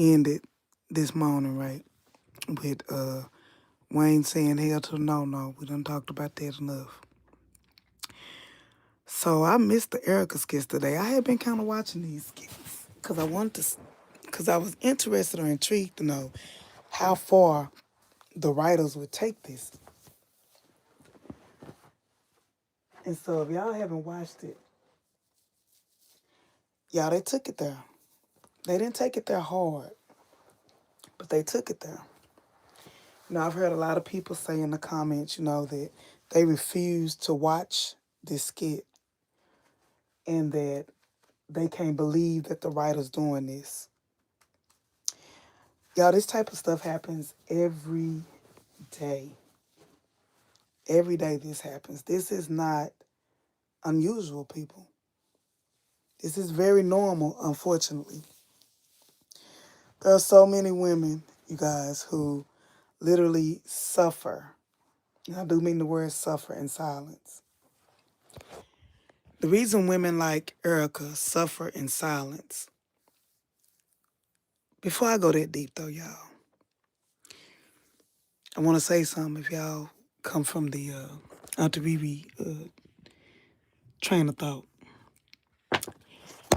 ended this morning, right? With Wayne saying hell to the no. We done talked about that enough. So I missed the Erica skits today. I had been kind of watching these skits because because I was interested or intrigued to know how far the writers would take this. And so if y'all haven't watched it, y'all, they took it there. They didn't take it there hard, but they took it there. I've heard a lot of people say in the comments, that they refuse to watch this skit and that they can't believe that the writer's doing this. Y'all, this type of stuff happens every day. Every day this happens. This is not unusual, people. This is very normal, unfortunately. There are so many women, you guys, who literally suffer. And I do mean the word suffer in silence. The reason women like Erica suffer in silence, before I go that deep though, y'all, I want to say something if y'all come from the Auntie Riri train of thought.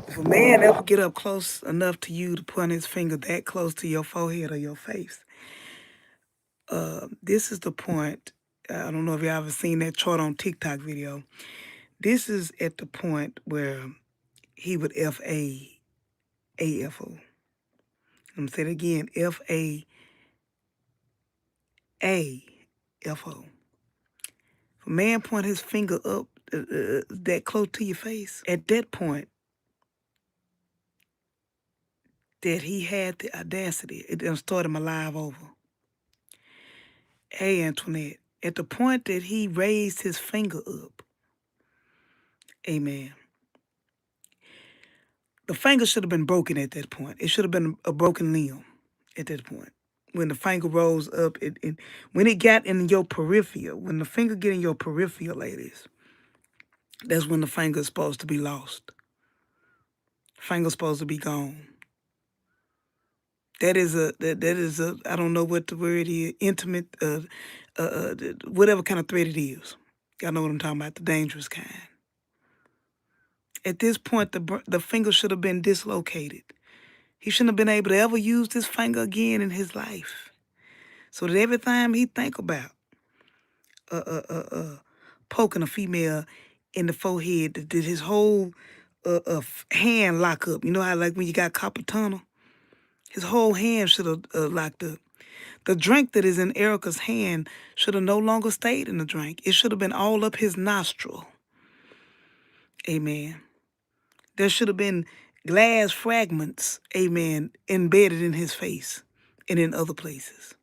If a man ever get up close enough to you to point his finger that close to your forehead or your face, this is the point. I don't know if y'all ever seen that chart on TikTok video. This is at the point where he would F-A-A-F-O. I'm saying it again, F-A-A-F-O. If a man point his finger up that close to your face, at that point, that he had the audacity, it done started him alive over. Hey, Antoinette, at the point that he raised his finger up, amen, the finger should have been broken at that point. It should have been a broken limb at that point. When the finger rose up, when it got in your peripheral, when the finger get in your peripheral, ladies, that's when the finger is supposed to be lost. Finger's supposed to be gone. That is a I don't know what the word is, intimate, whatever kind of thread it is. Y'all know what I'm talking about, the dangerous kind. At this point, the finger should have been dislocated. He shouldn't have been able to ever use this finger again in his life. So that every time he think about poking a female in the forehead, did his whole hand lock up? You know how like when you got carpal tunnel? His whole hand should have locked up. The drink that is in Erica's hand should have no longer stayed in the drink. It should have been all up his nostril. Amen. There should have been glass fragments, amen, embedded in his face and in other places.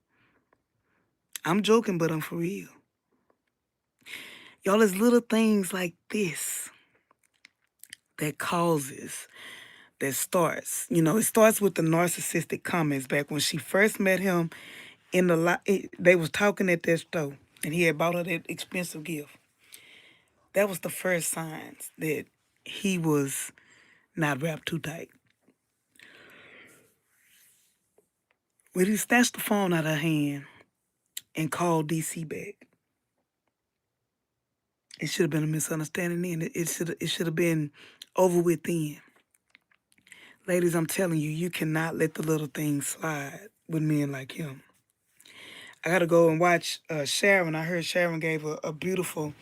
I'm joking, but I'm for real. Y'all, it's little things like this that causes, that starts. It starts with the narcissistic comments back when she first met him in they was talking at that store, and he had bought her that expensive gift. That was the first signs that he was not wrapped too tight. When he snatched the phone out of her hand and called DC back, it should have been a misunderstanding then. It should have been over with then. Ladies, I'm telling you, you cannot let the little things slide with men like him. I got to go and watch Sharon. I heard Sharon gave a beautiful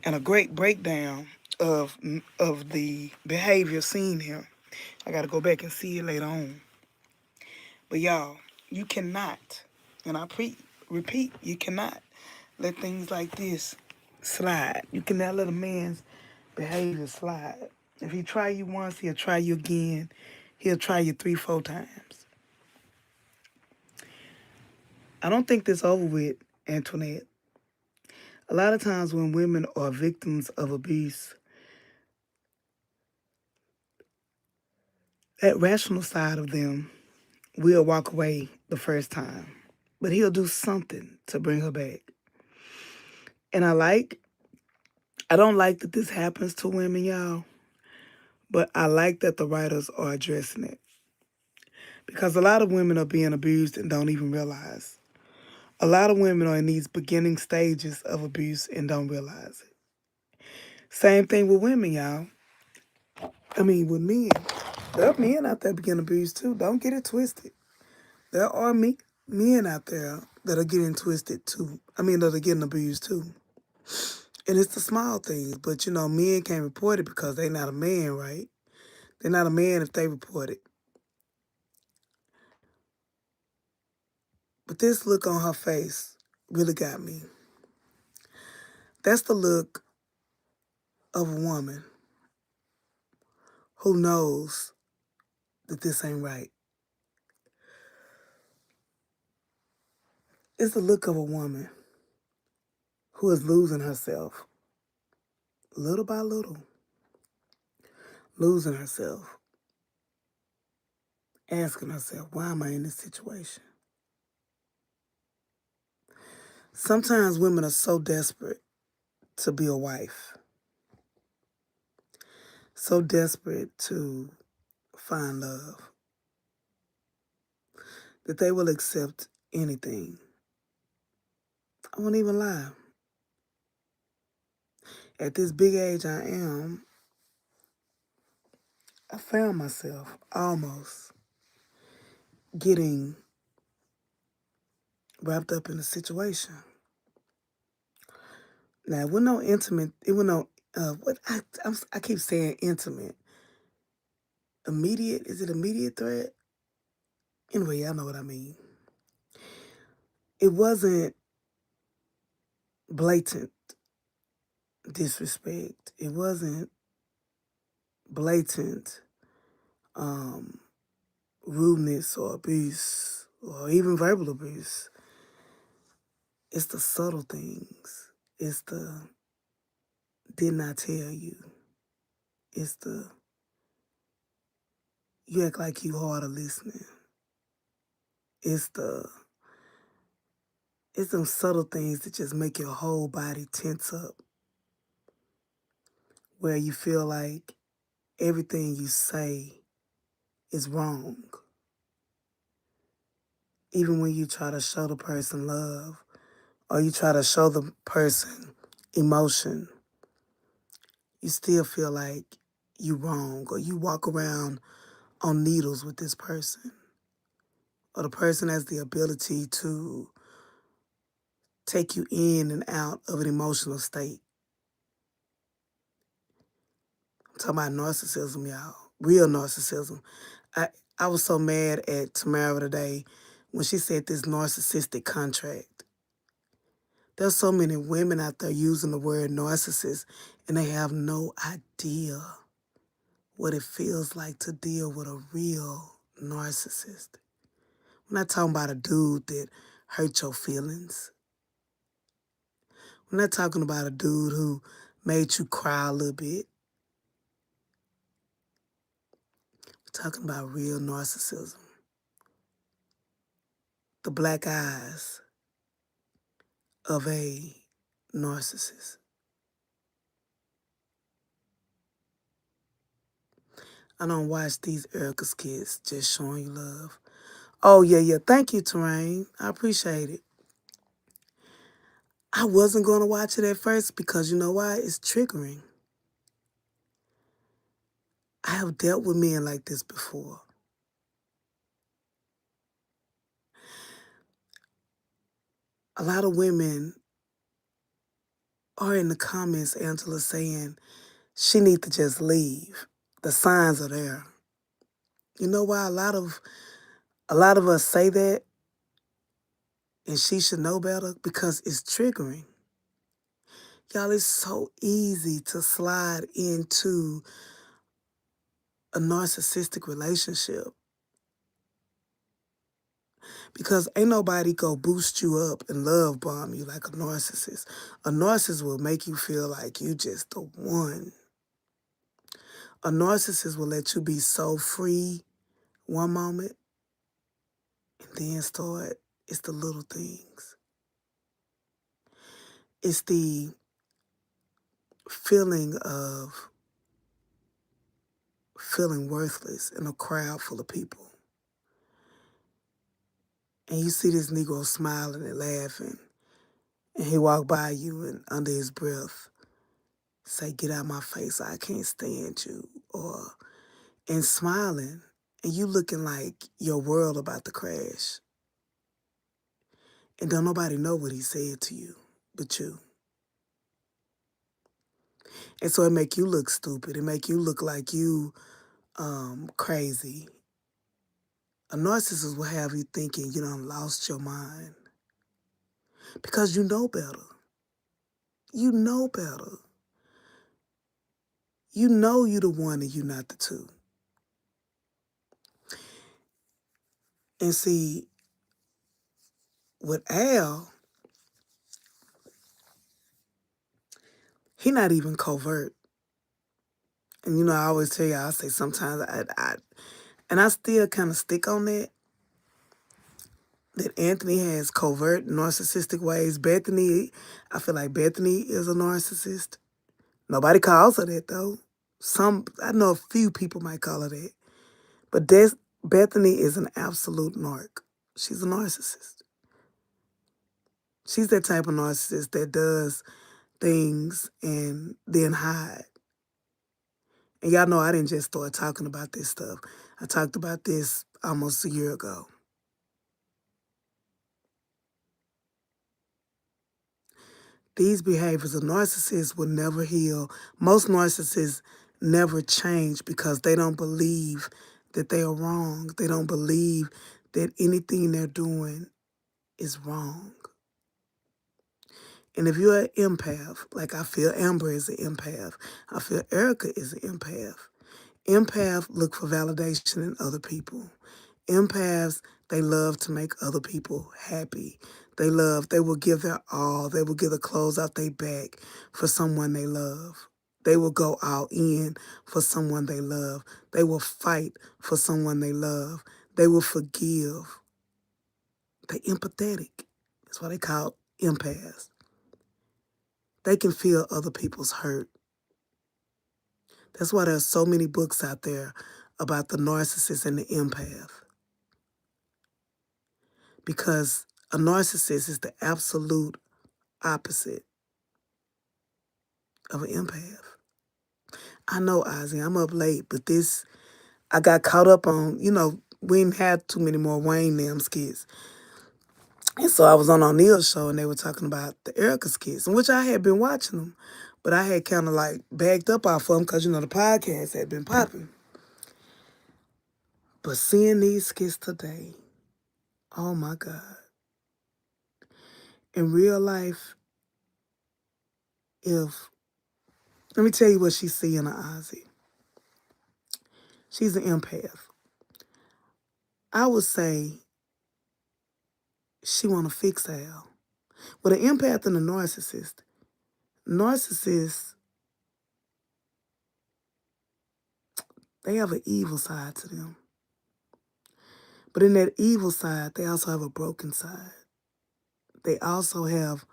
and a great breakdown of the behavior seen here. I got to go back and see it later on. But y'all, you cannot, and repeat, you cannot let things like this slide. You cannot let a man's behavior slide. If he try you once, he'll try you again. He'll try you 3-4 times. I don't think this over with, Antoinette. A lot of times when women are victims of abuse, that rational side of them will walk away the first time. But he'll do something to bring her back. And I don't like that this happens to women, y'all. But I like that the writers are addressing it. Because a lot of women are being abused and don't even realize. A lot of women are in these beginning stages of abuse and don't realize it. Same thing with women, y'all. I mean, with men. There are men out there being abused too. Don't get it twisted. There are men out there that are getting twisted too. I mean, that are getting abused too. And it's the small things. But, men can't report it because they're not a man, right? They're not a man if they report it. But this look on her face really got me. That's the look of a woman who knows that this ain't right. It's the look of a woman who is losing herself little by little, losing herself, asking herself, why am I in this situation? Sometimes women are so desperate to be a wife, so desperate to find love, that they will accept anything. I won't even lie. At this big age I am, I found myself almost getting wrapped up in a situation. Now, it was no intimate, it was no, I keep saying intimate. Immediate, is it immediate threat? Anyway, y'all know what I mean. It wasn't blatant disrespect. It wasn't blatant rudeness or abuse or even verbal abuse. It's the subtle things. It's the didn't I tell you. It's the you act like you hard of listening. It's them subtle things that just make your whole body tense up, where you feel like everything you say is wrong. Even when you try to show the person love or you try to show the person emotion, you still feel like you wrong, or you walk around on needles with this person, or the person has the ability to take you in and out of an emotional state. I'm talking about narcissism, y'all. Real narcissism. I, I was so mad at Tamara today when she said this narcissistic contract. There's so many women out there using the word narcissist, and they have no idea what it feels like to deal with a real narcissist. We're not talking about a dude that hurt your feelings. We're not talking about a dude who made you cry a little bit. We're talking about real narcissism. The black eyes of a narcissist. I don't watch these Erica's kids just showing you love. Oh, yeah. Thank you, Terrain. I appreciate it. I wasn't going to watch it at first because you know why? It's triggering. I have dealt with men like this before. A lot of women are in the comments, Angela, saying she need to just leave. The signs are there. You know why a lot of us say that, and she should know better? Because it's triggering. Y'all, it's so easy to slide into a narcissistic relationship because ain't nobody go boost you up and love bomb you like a narcissist. A narcissist will make you feel like you just the one. A narcissist will let you be so free one moment and then it's the little things. It's the feeling of feeling worthless in a crowd full of people. and you see this Negro smiling and laughing, and he walk by you and under his breath say, "Get out my face, I can't stand you," or and smiling, and you looking like your world about to crash, and don't nobody know what he said to you but you. And so it make you look stupid. It make you look like you crazy. A narcissist will have you thinking you done lost your mind because you know better. You know better. You know you the one and you not the two. And see, with Al, he not even covert. And you know, I always tell you, I say sometimes and I still kind of stick on that Anthony has covert narcissistic ways. Bethany, I feel like Bethany is a narcissist. Nobody calls her that though. I know a few people might call her that. But Bethany is an absolute narc. She's a narcissist. She's that type of narcissist that does things and then hide. And y'all know I didn't just start talking about this stuff. I talked about this almost a year ago. These behaviors of narcissists will never heal. Most narcissists never change because they don't believe that they are wrong. They don't believe that anything they're doing is wrong. And if you're an empath, like I feel Amber is an empath, I feel Erica is an empath. Empaths look for validation in other people. Empaths, they love to make other people happy. They will give their all. They will give the clothes out their back for someone they love. They will go all in for someone they love. They will fight for someone they love. They will forgive. They're empathetic. That's why they call empaths. They can feel other people's hurt. That's why there's so many books out there about the narcissist and the empath. Because a narcissist is the absolute opposite of an empath. I know, Ozzy, I'm up late, but I got caught up on, we didn't have too many more Wayne them skits. And so I was on O'Neill's show and they were talking about the Erica skits, in which I had been watching them, but I had kind of like bagged up off of them because, the podcast had been popping. But seeing these skits today, oh my God. In real life, let me tell you what she's seeing in Ozzy. She's an empath. I would say she want to fix Al. With an empath and a narcissists, they have an evil side to them. But in that evil side, they also have a broken side. They also have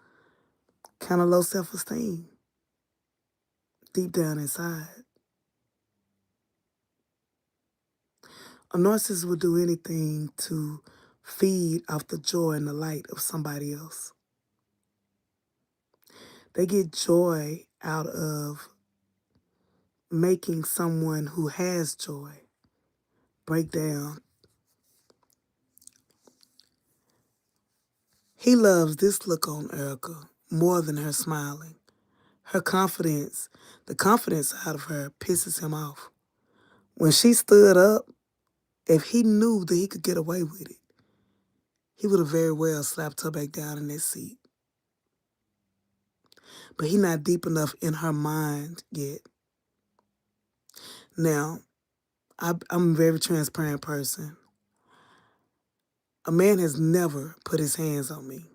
kind of low self-esteem deep down inside. A narcissist will do anything to feed off the joy and the light of somebody else. They get joy out of making someone who has joy break down. He loves this look on Erica more than her smiling. Her confidence, the confidence out of her pisses him off. When she stood up, if he knew that he could get away with it, he would have very well slapped her back down in that seat. But he's not deep enough in her mind yet. Now, I'm a very transparent person. A man has never put his hands on me.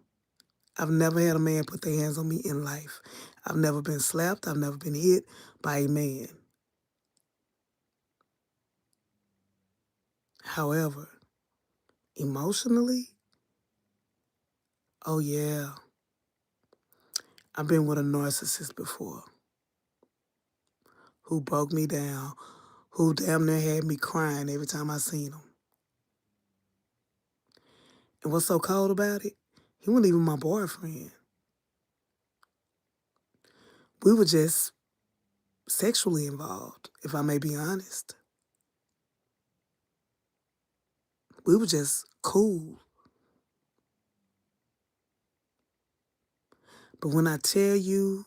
I've never had a man put their hands on me in life. I've never been slapped. I've never been hit by a man. However, emotionally, oh yeah, I've been with a narcissist before who broke me down, who damn near had me crying every time I seen him. And what's so cold about it? He wasn't even my boyfriend. We were just sexually involved, if I may be honest. We were just cool. But when I tell you,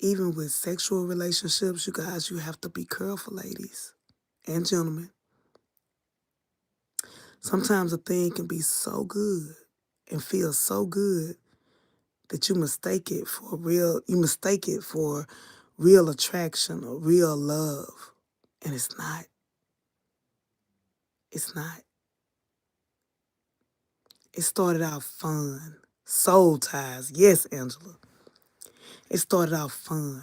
even with sexual relationships, you guys, you have to be careful, ladies and gentlemen. Sometimes a thing can be so good and feel so good that you mistake it for real attraction or real love. And it's not. It's not. It started out fun. Soul ties. Yes, Angela. It started out fun.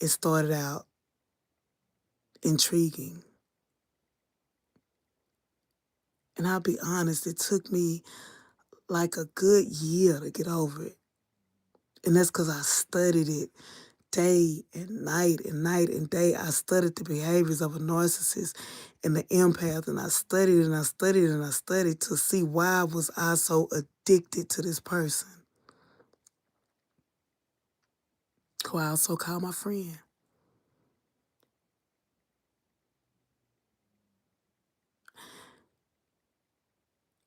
It started out intriguing. And I'll be honest, it took me like a good year to get over it. And that's because I studied it day and night and night and day. I studied the behaviors of a narcissist and the empath, and I studied and I studied and I studied to see why was I so addicted to this person, who I also call my friend.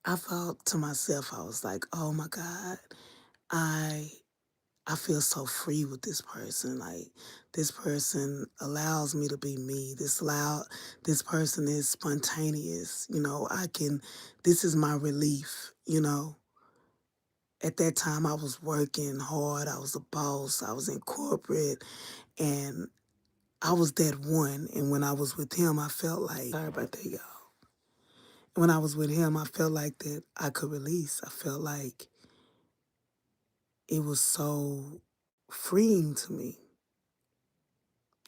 I thought to myself, I was like, oh my God, I I feel so free with this person. Like, this person allows me to be me. This person is spontaneous. This is my relief. At that time I was working hard. I was a boss. I was in corporate, and I was that one. And when I was with him, I felt like, sorry about that, y'all. When I was with him, I felt like that I could release. I felt like it was so freeing to me.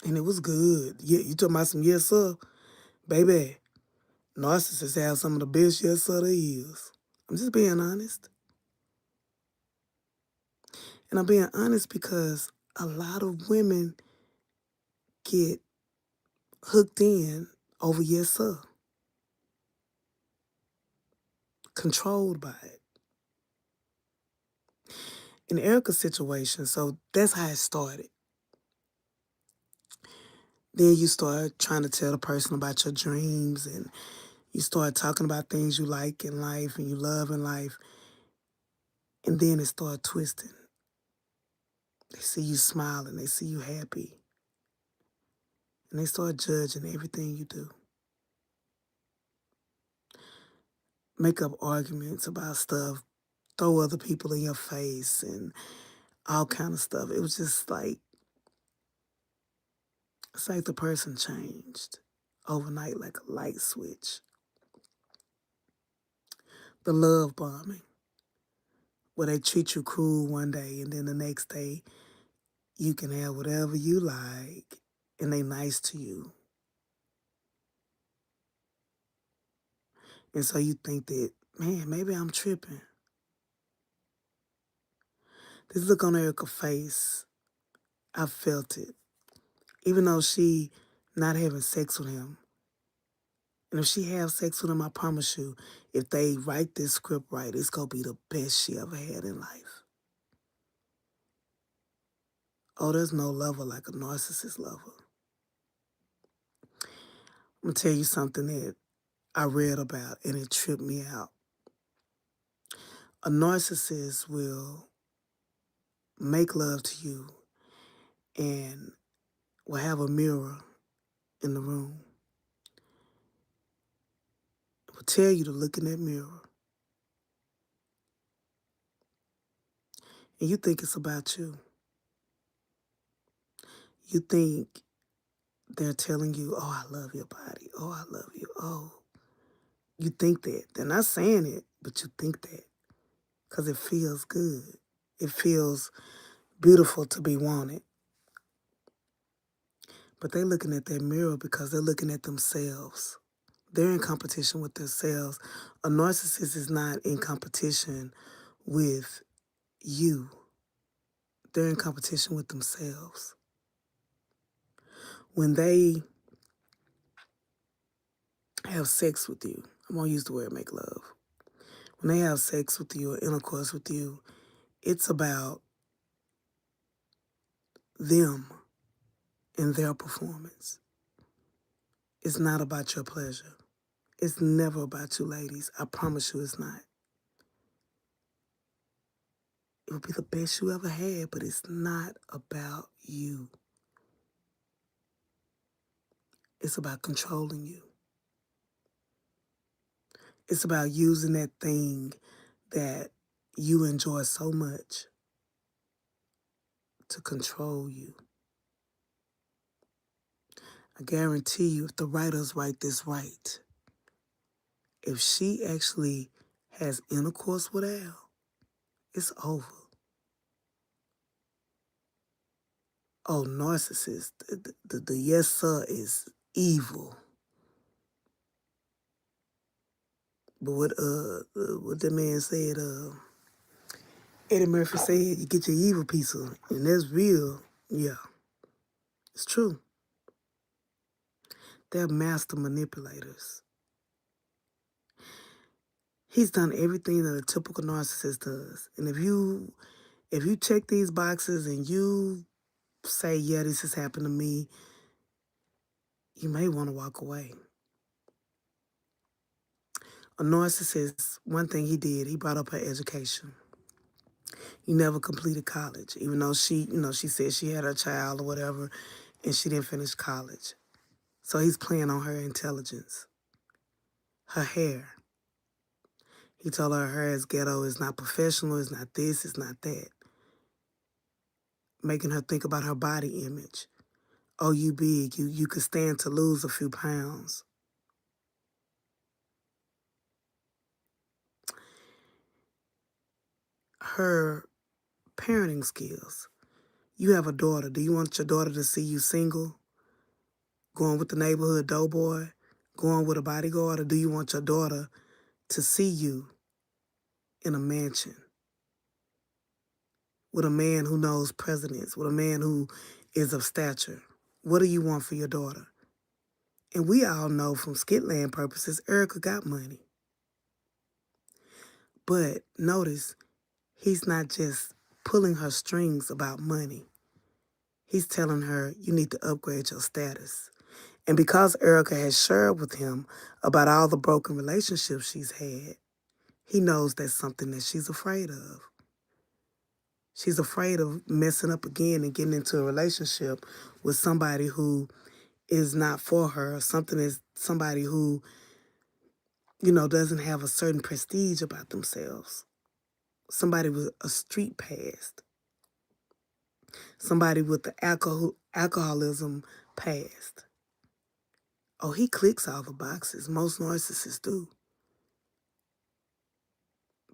And it was good. Yeah, you talking about some yes, sir? Baby, narcissists have some of the best yes, sir there is. I'm just being honest. And I'm being honest because a lot of women get hooked in over yes, sir, controlled by it. In Erica's situation, so that's how it started. Then you start trying to tell the person about your dreams, and you start talking about things you like in life and you love in life. And then it started twisting. They see you smiling, they see you happy, and they start judging everything you do. Make up arguments about stuff, throw other people in your face, and all kind of stuff. It was just like, it's like the person changed overnight like a light switch. The love bombing, where they treat you cruel one day and then the next day you can have whatever you like and they nice to you. And so you think that, man, maybe I'm tripping. This look on Erica's face, I felt it. Even though she not having sex with him. And if she have sex with him, I promise you, if they write this script right, it's going to be the best she ever had in life. Oh, there's no lover like a narcissist lover. I'm going to tell you something that I read about and it tripped me out. A narcissist will make love to you and will have a mirror in the room. It will tell you to look in that mirror. And you think it's about you. You think they're telling you, oh, I love your body. Oh, I love you. Oh, you think that. They're not saying it, but you think that because it feels good. It feels beautiful to be wanted. But they're looking at that mirror because they're looking at themselves. They're in competition with themselves. A narcissist is not in competition with you. They're in competition with themselves. When they have sex with you, I won't use the word make love. When they have sex with you or intercourse with you, it's about them and their performance. It's not about your pleasure. It's never about you, ladies. I promise you it's not. It will be the best you ever had, but it's not about you. It's about controlling you. It's about using that thing that you enjoy so much to control you. I guarantee you, if the writers write this right, if she actually has intercourse with Al, it's over. Oh, narcissist. The yes sir is evil. But what that man said, Eddie Murphy said, you get your evil piece of, and that's real. Yeah, it's true. They're master manipulators. He's done everything that a typical narcissist does. And if you check these boxes and you say, yeah, this has happened to me, you may want to walk away. A narcissist, one thing he did, he brought up her education. He never completed college, even though she said she had a child or whatever, and she didn't finish college. So he's playing on her intelligence. Her hair. He told her hair is ghetto, it's not professional, it's not this, it's not that. Making her think about her body image. Oh, you big, you could stand to lose a few pounds. Her parenting skills. You have a daughter. Do you want your daughter to see you single, going with the neighborhood doughboy, going with a bodyguard, or do you want your daughter to see you in a mansion with a man who knows presidents, with a man who is of stature? What do you want for your daughter? And we all know from Skitland purposes, Erica got money. But notice, he's not just pulling her strings about money. He's telling her, you need to upgrade your status. And because Erica has shared with him about all the broken relationships she's had, he knows that's something that she's afraid of. She's afraid of messing up again and getting into a relationship with somebody who is not for her, somebody who, doesn't have a certain prestige about themselves. Somebody with a street past. Somebody with the alcoholism past. Oh, he clicks all the boxes. Most narcissists do.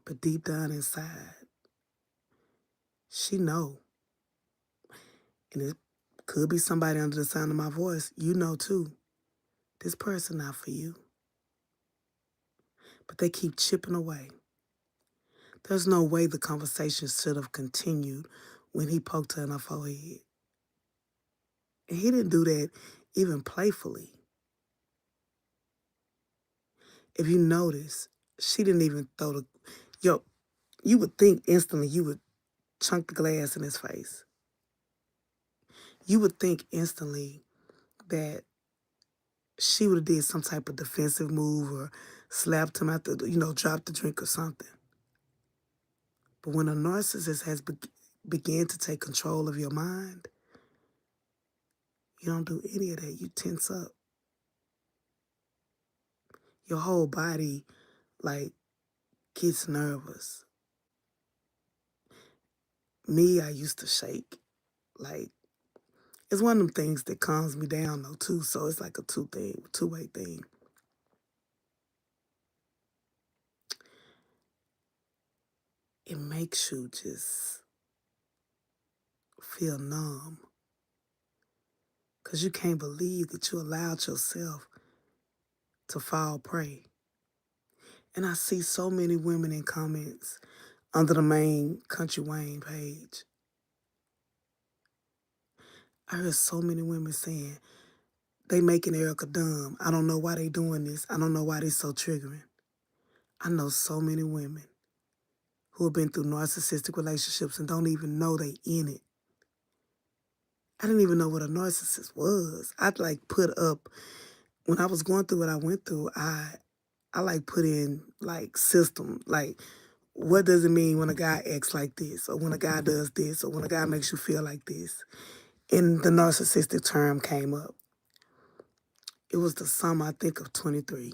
But deep down inside, she know. And it could be somebody under the sound of my voice. You know too. This person not for you. But they keep chipping away. There's no way the conversation should have continued when he poked her in her forehead. And he didn't do that even playfully. If you notice, she didn't even throw the... you would think instantly you would chunk the glass in his face. You would think instantly that she would have did some type of defensive move or slapped him after, dropped the drink or something. But when a narcissist has began to take control of your mind, you don't do any of that. You tense up. Your whole body, gets nervous. Me, I used to shake. It's one of them things that calms me down, though, too. So it's like a two-way thing. It makes you just feel numb. Because you can't believe that you allowed yourself to fall prey. And I see so many women in comments under the main Country Wayne page. I heard so many women saying, they making Erica dumb. I don't know why they doing this. I don't know why they so triggering. I know so many women who have been through narcissistic relationships and don't even know they in it. I didn't even know what a narcissist was. I'd like put up, when I was going through what I went through, I like put in like system, like what does it mean when a guy acts like this, or when a guy does this, or when a guy makes you feel like this? And the narcissistic term came up. It was the summer, I think, of 23.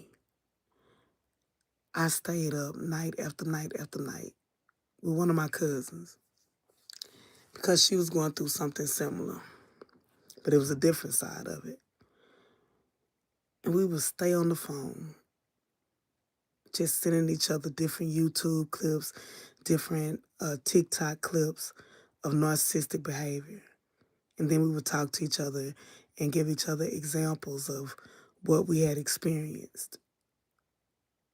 I stayed up night after night after night with one of my cousins because she was going through something similar, but it was a different side of it. And we would stay on the phone, just sending each other different YouTube clips, different TikTok clips of narcissistic behavior. And then we would talk to each other and give each other examples of what we had experienced.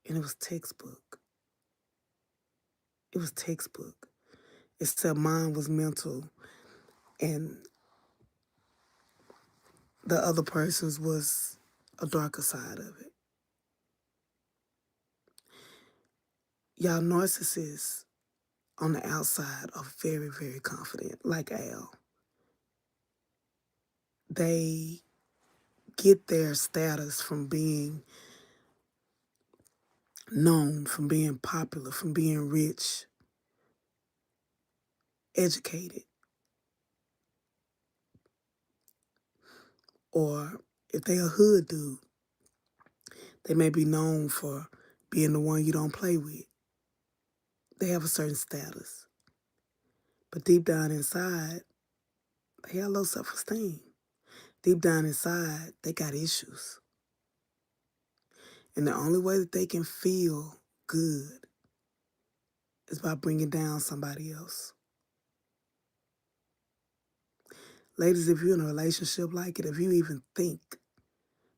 And it was textbook. It was textbook. Except mine was mental and the other person's was a darker side of it. Y'all, narcissists on the outside are very, very confident, like Al. They get their status from being known, from being popular, from being rich, educated. Or if they a hood dude, they may be known for being the one you don't play with. They have a certain status. But deep down inside, they have low self-esteem. Deep down inside, they got issues. And the only way that they can feel good is by bringing down somebody else. Ladies, if you're in a relationship like it, if you even think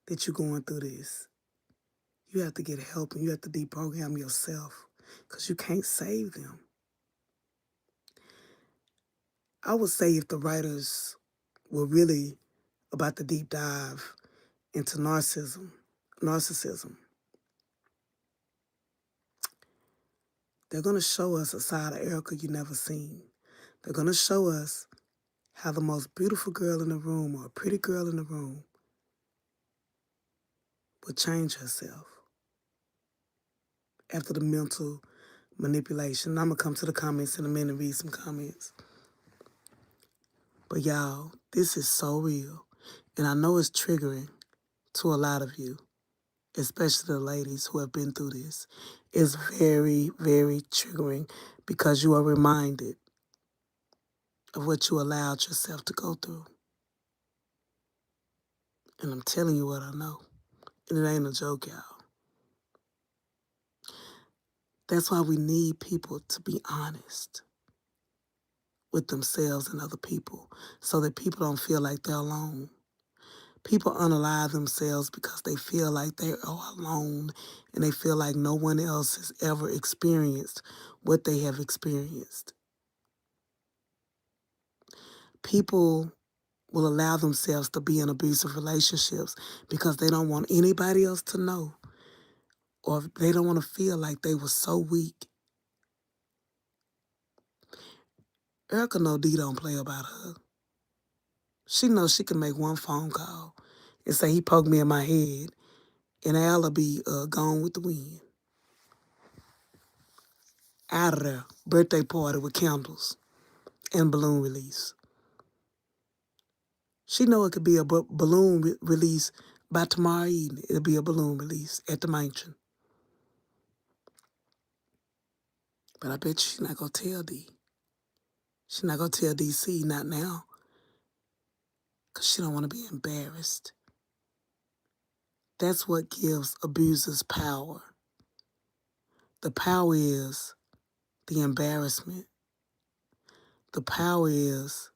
that you're going through this, you have to get help and you have to deprogram yourself because you can't save them. I would say if the writers were really about the deep dive into narcissism, they're going to show us a side of Erica you never seen. They're going to show us how the most beautiful girl in the room or a pretty girl in the room would change herself after the mental manipulation. I'm going to come to the comments in a minute and read some comments. But y'all, this is so real. And I know it's triggering to a lot of you, especially the ladies who have been through this. It's very, very triggering because you are reminded of what you allowed yourself to go through. And I'm telling you what I know. And it ain't a joke, y'all. That's why we need people to be honest with themselves and other people so that people don't feel like they're alone. People unalive themselves because they feel like they are alone and they feel like no one else has ever experienced what they have experienced. People will allow themselves to be in abusive relationships because they don't want anybody else to know, or they don't want to feel like they were so weak. Erica know D don't play about her. She knows she can make one phone call and say he poked me in my head and Al'll be gone with the wind. Out of there. Birthday party with candles and balloon release. She know it could be a balloon release by tomorrow evening. It'll be a balloon release at the mansion. But I bet she's not going to tell D. She's not going to tell DC, not now, because she don't want to be embarrassed. That's what gives abusers power. The power is the embarrassment. The power is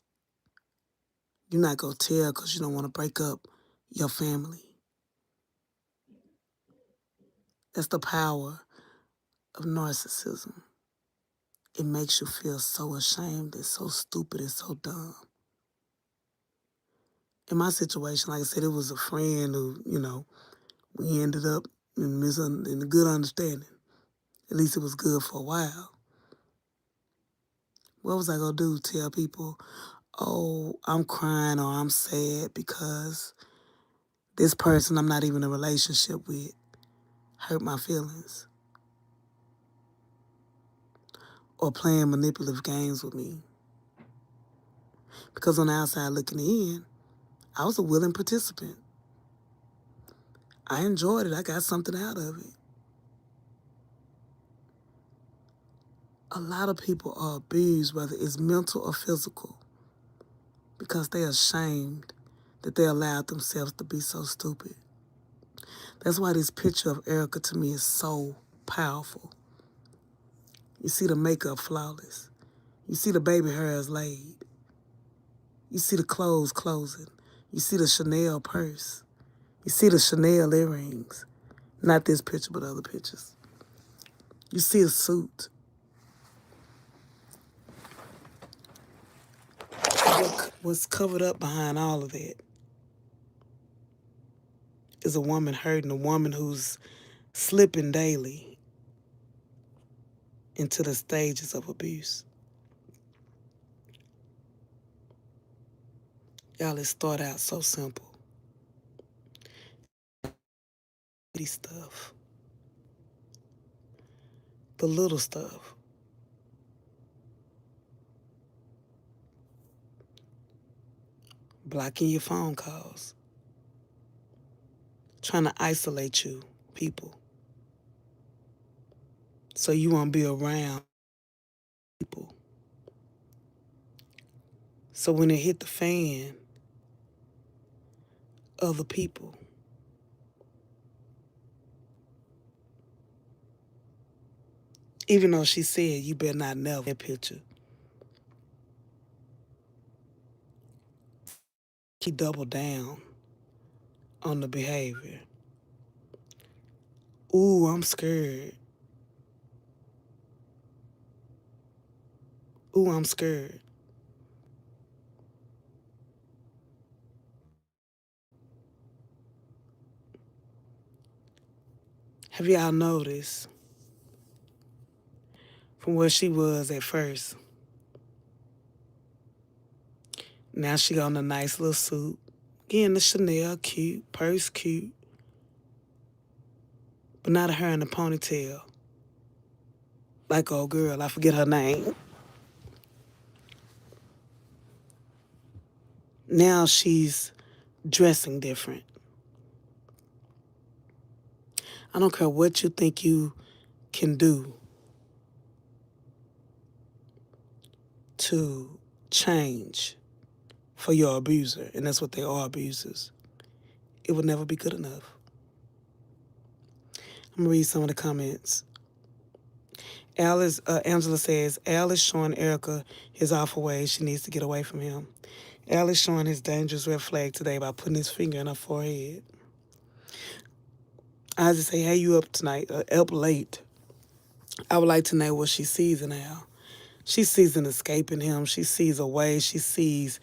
you're not going to tell because you don't want to break up your family. That's the power of narcissism. It makes you feel so ashamed and so stupid and so dumb. In my situation, like I said, it was a friend who, we ended up in a good understanding. At least it was good for a while. What was I going to do? Tell people, oh, I'm crying or I'm sad because this person I'm not even in a relationship with hurt my feelings or playing manipulative games with me. Because on the outside looking in, I was a willing participant. I enjoyed it. I got something out of it. A lot of people are abused, whether it's mental or physical, because they're ashamed that they allowed themselves to be so stupid. That's why this picture of Erica to me is so powerful. You see the makeup flawless. You see the baby hairs laid. You see the clothes closing. You see the Chanel purse. You see the Chanel earrings. Not this picture, but other pictures. You see a suit. What's covered up behind all of that is a woman hurting, a woman who's slipping daily into the stages of abuse. Y'all, it start out so simple. These stuff. The little stuff. Blocking your phone calls. Trying to isolate you, people. So you won't be around people. So when it hit the fan, other people. Even though she said you better not never that picture. He doubled down on the behavior. Ooh, I'm scared. Ooh, I'm scared. Have y'all noticed from where she was at first? Now she got on a nice little suit. Again, the Chanel cute, purse cute. But not her in a ponytail. Like old girl, I forget her name. Now she's dressing different. I don't care what you think you can do to change for your abuser, and that's what they are, abusers. It would never be good enough. I'm gonna read some of the comments. Angela says, Al is showing Erica his awful ways. She needs to get away from him. Al is showing his dangerous red flag today by putting his finger in her forehead. I just say, hey, you up tonight, up late. I would like to know what she sees in Al. She sees an escape in him. She sees a way. She sees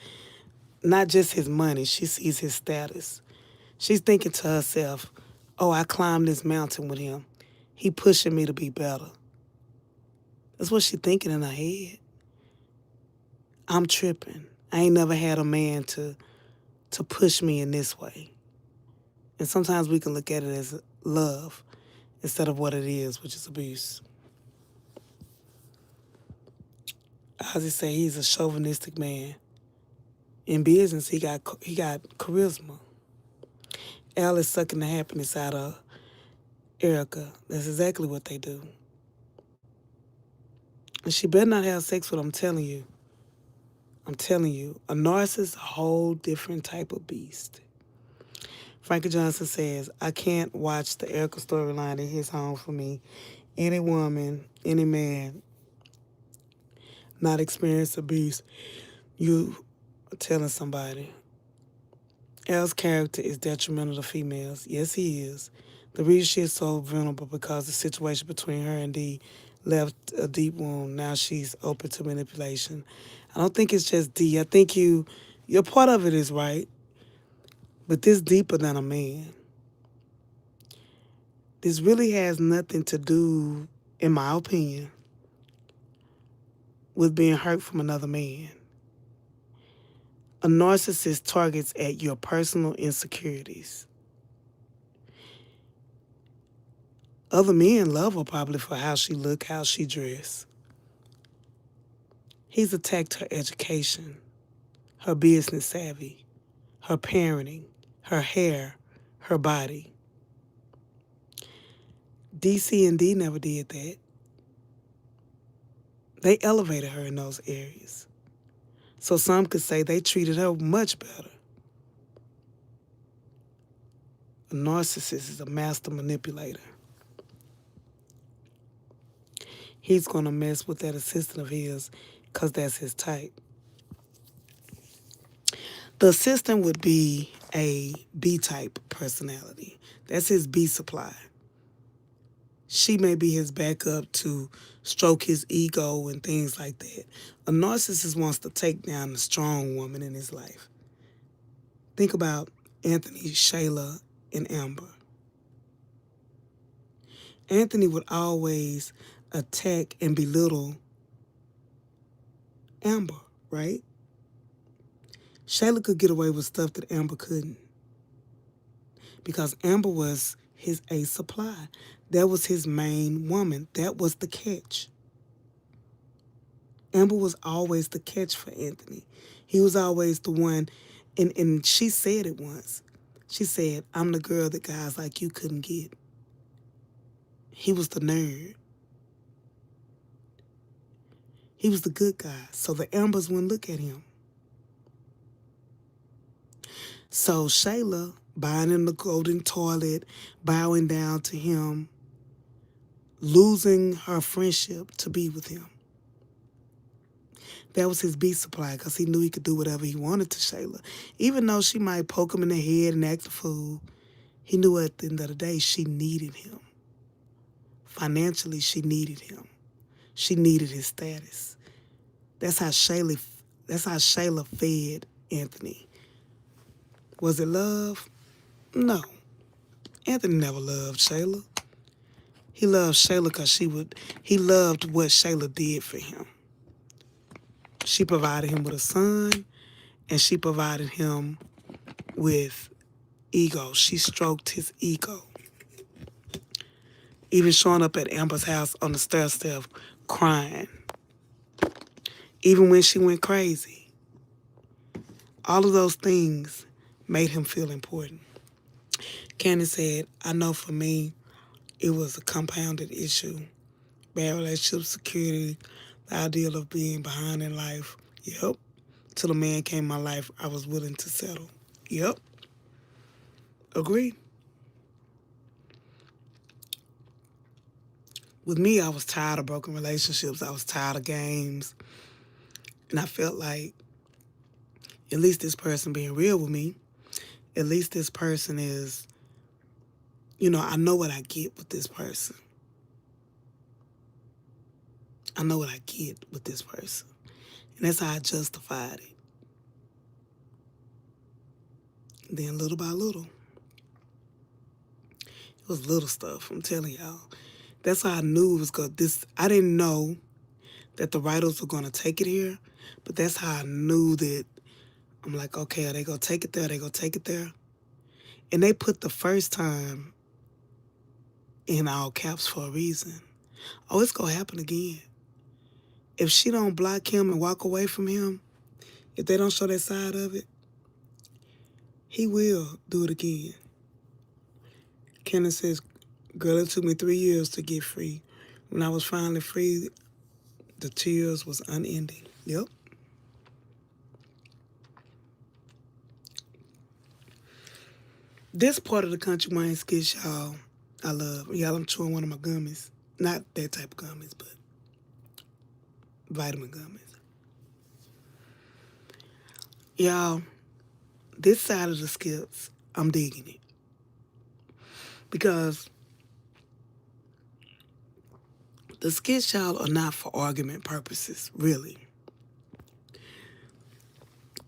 not just his money. She sees his status. She's thinking to herself, oh, I climbed this mountain with him. He pushing me to be better. That's what she's thinking in her head. I'm tripping. I ain't never had a man to push me in this way. And sometimes we can look at it as love instead of what it is, which is abuse. I just say he's a chauvinistic man. In business, he got charisma. Al is sucking the happiness out of Erica. That's exactly what they do. And she better not have sex with him, I'm telling you. I'm telling you, a narcissist is a whole different type of beast. Frankie Johnson says, I can't watch the Erica storyline in his home for me. Any woman, any man, not experienced abuse, you are telling somebody. Al's character is detrimental to females. Yes, he is. The reason she is so vulnerable because the situation between her and Dee left a deep wound. Now she's open to manipulation. I don't think it's just Dee. I think your part of it is right, but this deeper than a man. This really has nothing to do in my opinion, with being hurt from another man. A narcissist targets at your personal insecurities. Other men love her probably for how she look, how she dress. He's attacked her education, her business savvy, her parenting, her hair, her body. DC and D never did that. They elevated her in those areas. So some could say they treated her much better. A narcissist is a master manipulator. He's going to mess with that assistant of his because that's his type. The assistant would be a B-type personality. That's his B supply. She may be his backup to stroke his ego and things like that. A narcissist wants to take down the strong woman in his life. Think about Anthony, Shayla, and Amber. Anthony would always attack and belittle Amber, right? Shayla could get away with stuff that Amber couldn't because Amber was his A supply. That was his main woman. That was the catch. Amber was always the catch for Anthony. He was always the one, and she said it once. She said, I'm the girl that guys like you couldn't get. He was the nerd. He was the good guy, so the Ambers wouldn't look at him. So Shayla, buying him the golden toilet, bowing down to him, losing her friendship to be with him. That was his B supply because he knew he could do whatever he wanted to Shayla. Even though she might poke him in the head and act a fool, he knew at the end of the day she needed him. Financially, she needed him. She needed his status. That's how Shayla fed Anthony. Was it love? No. Anthony never loved Shayla. He loved Shayla because he loved what Shayla did for him. She provided him with a son, and she provided him with ego. She stroked his ego. Even showing up at Amber's house on the stairstep crying. Even when she went crazy. All of those things made him feel important. Candace said, I know for me, it was a compounded issue. Bad relationship, security, the ideal of being behind in life. Yep. Till a man came in my life, I was willing to settle. Yep. Agree. With me, I was tired of broken relationships. I was tired of games. And I felt like, at least this person being real with me, at least this person is, I know what I get with this person. I know what I get with this person. And that's how I justified it. And then little by little, it was little stuff, I'm telling y'all. That's how I knew it was good. I didn't know that the writers were going to take it here, but that's how I knew that. I'm like, okay, are they going to take it there? Are they going to take it there? And they put the first time in all caps for a reason. Oh, it's going to happen again. If she don't block him and walk away from him, if they don't show that side of it, he will do it again. Kenneth says, girl, it took me 3 years to get free. When I was finally free, the tears was unending. Yep. This part of the country wine skits, y'all, I love. Y'all, I'm chewing one of my gummies. Not that type of gummies, but vitamin gummies. Y'all, this side of the skits, I'm digging it. Because the skits, y'all, are not for argument purposes, really.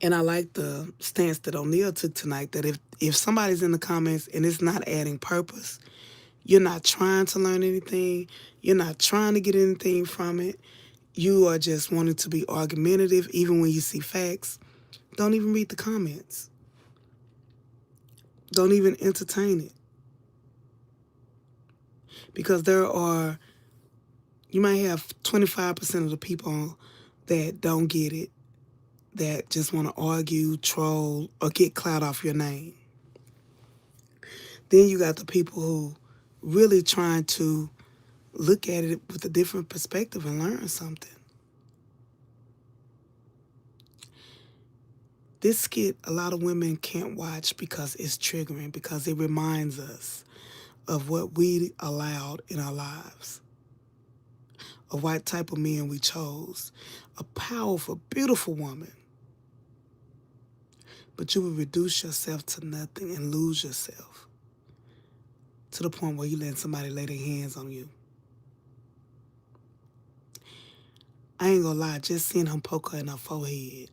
And I like the stance that O'Neal took tonight, that if somebody's in the comments and it's not adding purpose, You're not trying to learn anything. You're not trying to get anything from it. You are just wanting to be argumentative even when you see facts. Don't even read the comments. Don't even entertain it. Because you might have 25% of the people that don't get it, that just want to argue, troll, or get clout off your name. Then you got the people who really trying to look at it with a different perspective and learn something. This skit, a lot of women can't watch because it's triggering, because it reminds us of what we allowed in our lives, of what type of men we chose. A powerful, beautiful woman. But you will reduce yourself to nothing and lose yourself to the point where you let somebody lay their hands on you. I ain't gonna lie, just seeing him poke her in her forehead,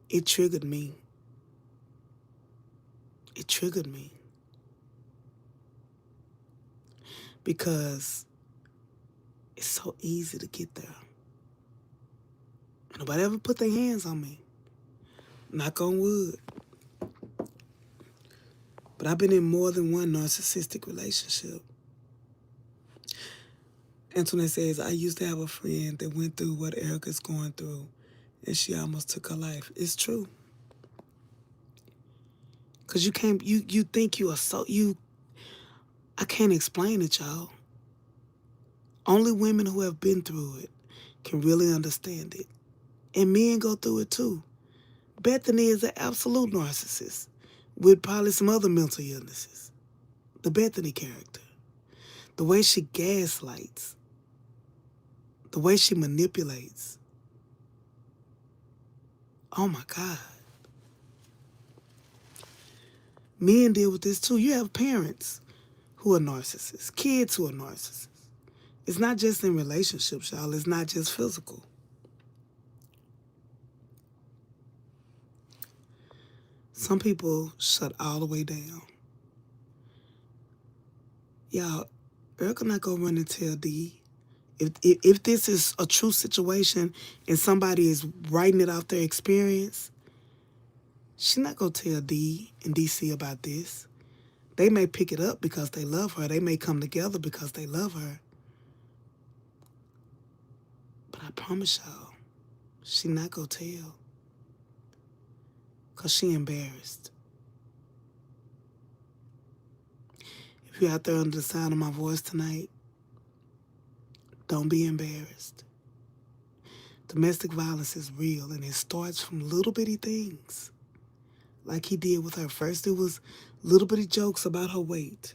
it triggered me. It triggered me. Because it's so easy to get there. Nobody ever put their hands on me. Knock on wood. But I've been in more than one narcissistic relationship. Antoinette says, I used to have a friend that went through what Erica's going through, and she almost took her life. It's true. Because you think you are I can't explain it, y'all. Only women who have been through it can really understand it. And men go through it too. Bethany is an absolute narcissist with probably some other mental illnesses. The Bethany character. The way she gaslights. The way she manipulates. Oh my God. Men deal with this too. You have parents who are narcissists, kids who are narcissists. It's not just in relationships, y'all. It's not just physical. Some people shut all the way down. Y'all, Erica not gonna run and tell D. If this is a true situation and somebody is writing it off their experience, she's not gonna tell D and DC about this. They may pick it up because they love her. They may come together because they love her. But I promise y'all, she not gonna tell. Because she embarrassed. If you're out there under the sound of my voice tonight, don't be embarrassed. Domestic violence is real, and it starts from little bitty things. Like he did with her. First, it was little bitty jokes about her weight.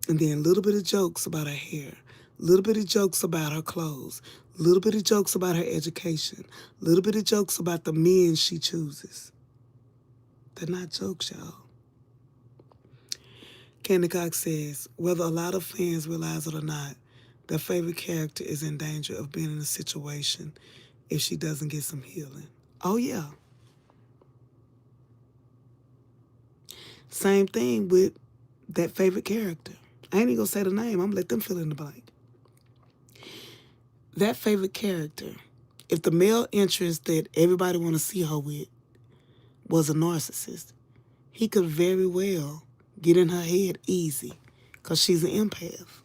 And then little bitty jokes about her hair. Little bitty jokes about her clothes. Little bitty jokes about her education. Little bitty jokes about the men she chooses. They're not jokes, y'all. Candy Cox says, whether a lot of fans realize it or not, their favorite character is in danger of being in a situation if she doesn't get some healing. Oh, yeah. Same thing with that favorite character. I ain't even gonna say the name. I'm gonna let them fill in the blank. That favorite character, if the male interest that everybody want to see her with was a narcissist, he could very well get in her head easy because she's an empath.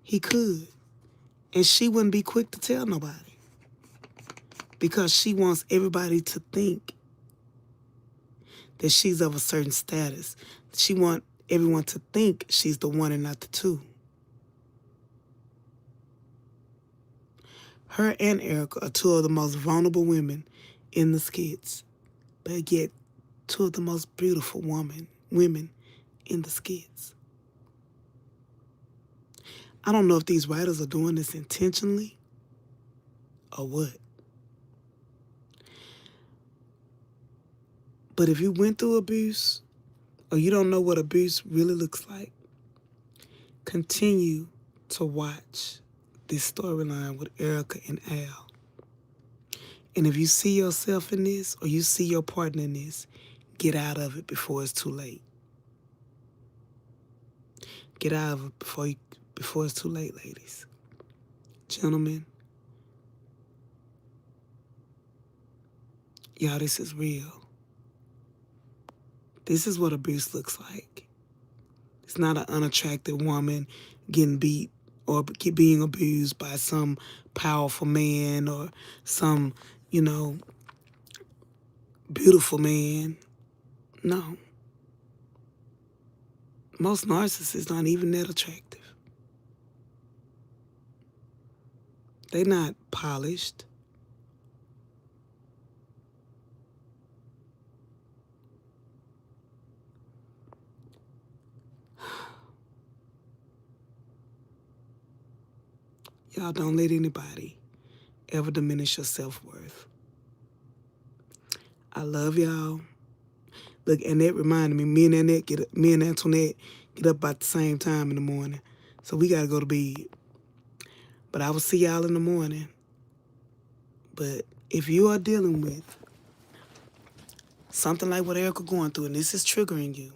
He could. And she wouldn't be quick to tell nobody because she wants everybody to think that she's of a certain status. She wants everyone to think she's the one and not the two. Her and Erica are two of the most vulnerable women in the skits, but yet two of the most beautiful women in the skits. I don't know if these writers are doing this intentionally or what. But if you went through abuse or you don't know what abuse really looks like, continue to watch this storyline with Erica and Al. And if you see yourself in this or you see your partner in this, Get out of it before it's too late. Get out of it before it's too late, ladies. Gentlemen, y'all, this is real. This is what abuse looks like. It's not an unattractive woman getting beat or being abused by some powerful man or some, beautiful man. No. Most narcissists aren't even that attractive. They're not polished. Y'all don't let anybody ever diminish your self-worth. I love y'all. Look, Annette reminded me, me and Antoinette get up about the same time in the morning. So we got to go to bed. But I will see y'all in the morning. But if you are dealing with something like what Erica going through, and this is triggering you,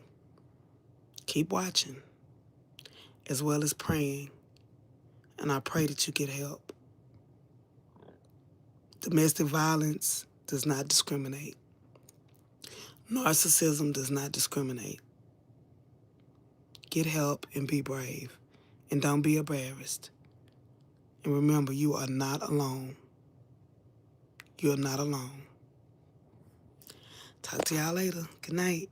keep watching, as well as praying. And I pray that you get help. Domestic violence does not discriminate. Narcissism does not discriminate. Get help and be brave. And don't be embarrassed. And remember, you are not alone. You're not alone. Talk to y'all later. Good night.